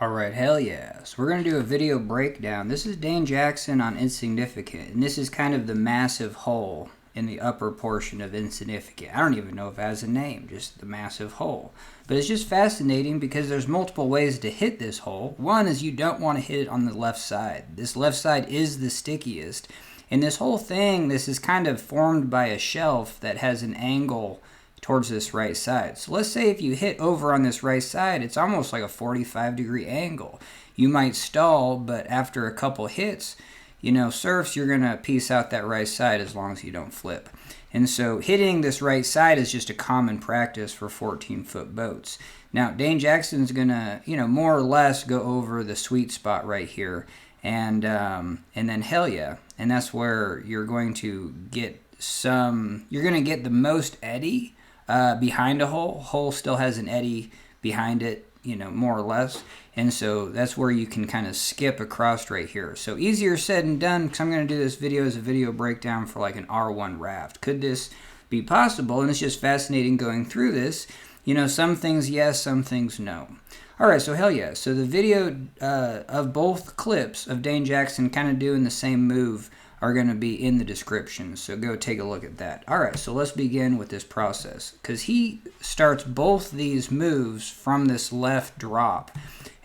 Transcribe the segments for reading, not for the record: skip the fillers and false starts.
Alright, hell yeah. So we're going to do a video breakdown. This is Dane Jackson on Insignificant, and this is kind of the massive hole in the upper portion of Insignificant. I don't even know if it has a name, just the massive hole. But it's just fascinating because there's multiple ways to hit this hole. One is you don't want to hit it on the left side. This left side is the stickiest. And this whole thing, this is kind of formed by a shelf that has an angle towards this right side. So let's say if you hit over on this right side, it's almost like a 45-degree angle. You might stall, but after a couple hits, surfs, you're going to piece out that right side as long as you don't flip. And so hitting this right side is just a common practice for 14-foot boats. Now, Dane Jackson's going to, more or less go over the sweet spot right here. And then hell yeah. And that's where you're going to get the most eddy behind a hole. Hole still has an eddy behind it, more or less. And so that's where you can kind of skip across right here. So easier said than done, because I'm going to do this video as a video breakdown for like an R1 raft. Could this be possible? And it's just fascinating going through this. Some things yes, some things no. Alright, so hell yeah. So the video of both clips of Dane Jackson kind of doing the same move are going to be in the description, so go take a look at that. Alright, so let's begin with this process, because he starts both these moves from this left drop.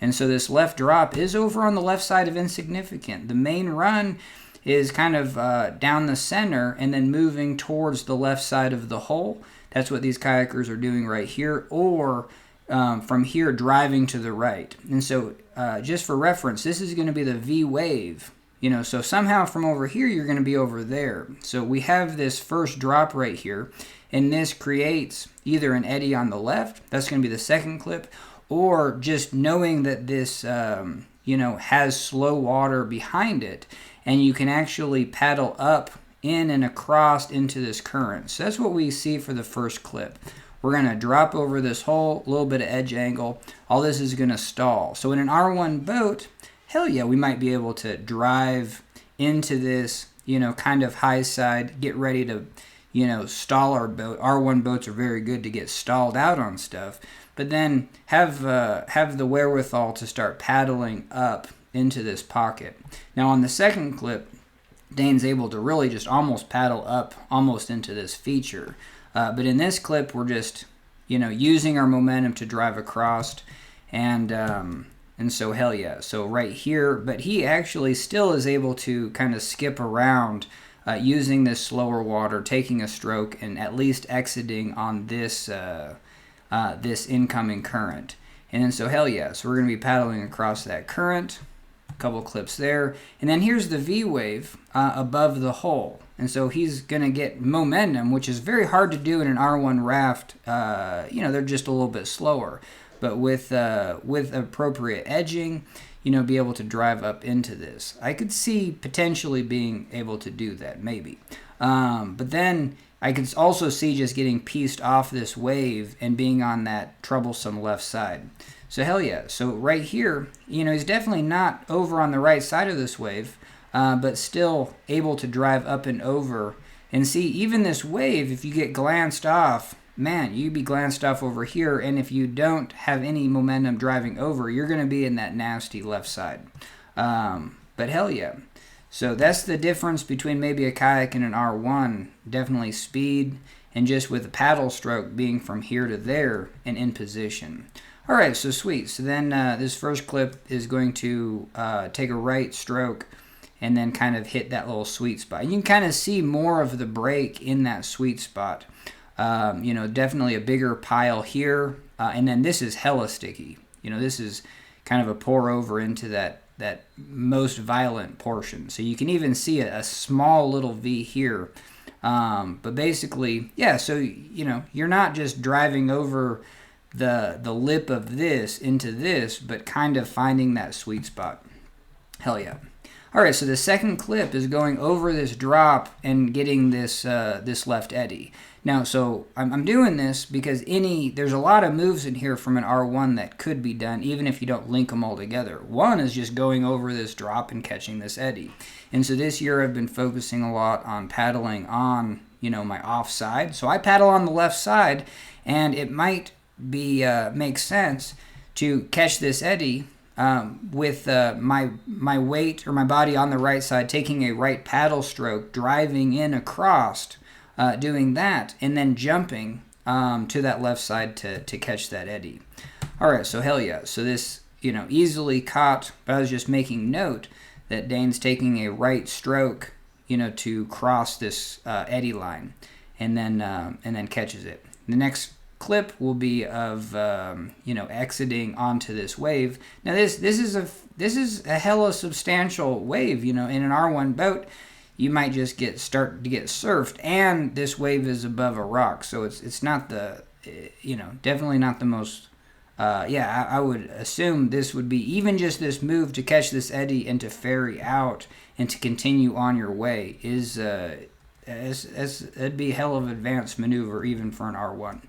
And so this left drop is over on the left side of Insignificant. The main run is kind of down the center and then moving towards the left side of the hole. That's what these kayakers are doing right here, or from here driving to the right. And so just for reference, this is going to be the V wave. So somehow from over here, you're going to be over there. So we have this first drop right here, and this creates either an eddy on the left, that's going to be the second clip, or just knowing that this, has slow water behind it, and you can actually paddle up in and across into this current. So that's what we see for the first clip. We're going to drop over this hole, a little bit of edge angle. All this is going to stall. So in an R1 boat, hell yeah, we might be able to drive into this, kind of high side, get ready to, stall our boat. R1 boats are very good to get stalled out on stuff, but then have the wherewithal to start paddling up into this pocket. Now on the second clip, Dane's able to really just almost paddle up almost into this feature. But in this clip, we're just, using our momentum to drive across, and so hell yeah. So right here, but he actually still is able to kind of skip around using this slower water, taking a stroke, and at least exiting on this this incoming current. And then so hell yeah. So we're going to be paddling across that current. A couple clips there. And then here's the V wave above the hole. And so he's going to get momentum, which is very hard to do in an R1 raft. They're just a little bit slower. But with appropriate edging, be able to drive up into this. I could see potentially being able to do that, maybe. But then I could also see just getting pieced off this wave and being on that troublesome left side. So hell yeah. So right here, he's definitely not over on the right side of this wave, but still able to drive up and over. And see, even this wave, if you get glanced off, man, you'd be glanced off over here, and if you don't have any momentum driving over, you're going to be in that nasty left side. But hell yeah. So that's the difference between maybe a kayak and an R1. Definitely speed, and just with a paddle stroke being from here to there and in position. Alright, so sweet. So then this first clip is going to take a right stroke and then kind of hit that little sweet spot. You can kind of see more of the break in that sweet spot. Definitely a bigger pile here, and then this is hella sticky. This is kind of a pour over into that most violent portion. So you can even see a small little V here, but basically, yeah. So you're not just driving over the lip of this into this, but kind of finding that sweet spot. Hell yeah. Alright, so the second clip is going over this drop and getting this this left eddy. Now, so I'm doing this because there's a lot of moves in here from an R1 that could be done even if you don't link them all together. One is just going over this drop and catching this eddy. And so this year I've been focusing a lot on paddling on, my offside. So I paddle on the left side, and it might be make sense to catch this eddy with my weight or my body on the right side, taking a right paddle stroke, driving in across, doing that, and then jumping to that left side to catch that eddy. All right, so hell yeah. So this, easily caught, but I was just making note that Dane's taking a right stroke, to cross this eddy line, and then catches it. The next clip will be of exiting onto this wave. Now this is a hella substantial wave. In an R1 boat, you might just start to get surfed, and this wave is above a rock, so it's not the definitely not the most. I would assume this would be even just this move to catch this eddy and to ferry out and to continue on your way is it'd be a hell of an advanced maneuver even for an R1.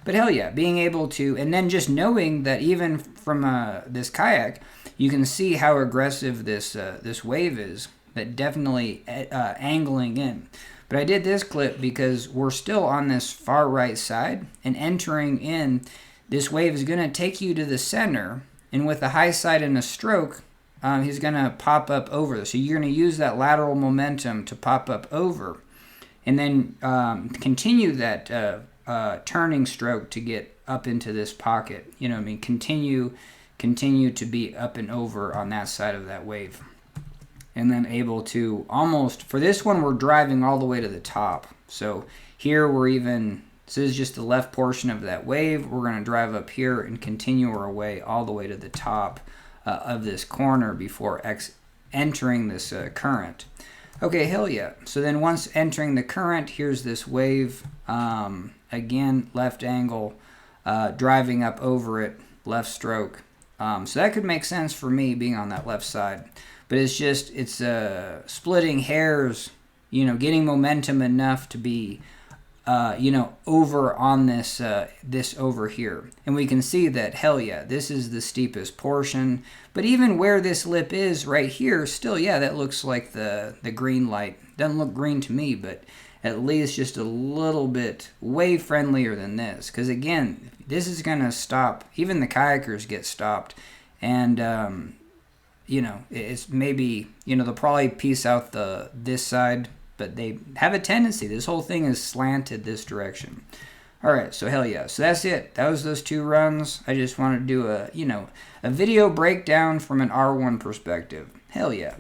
But hell yeah, being able to, and then just knowing that even from this kayak, you can see how aggressive this wave is, that definitely angling in. But I did this clip because we're still on this far right side, and entering in, this wave is going to take you to the center, and with a high side and a stroke, he's going to pop up over. So you're going to use that lateral momentum to pop up over, and then continue that turning stroke to get up into this pocket. Continue to be up and over on that side of that wave. And then able to almost, for this one, we're driving all the way to the top. So here this is just the left portion of that wave. We're going to drive up here and continue our way all the way to the top of this corner before entering this current. Okay, hell yeah. So then once entering the current, here's this wave. Again, left angle, driving up over it, left stroke. So that could make sense for me being on that left side. But it's splitting hairs, getting momentum enough to be over on this over here. And we can see that, hell yeah, this is the steepest portion. But even where this lip is right here, still, yeah, that looks like the green light. Doesn't look green to me, but at least just a little bit way friendlier than this. Because again, this is going to stop. Even the kayakers get stopped. And, it's maybe, they'll probably piece out this side, but they have a tendency. This whole thing is slanted this direction. All right, so hell yeah. So that's it. That was those two runs. I just wanted to do a video breakdown from an R1 perspective. Hell yeah.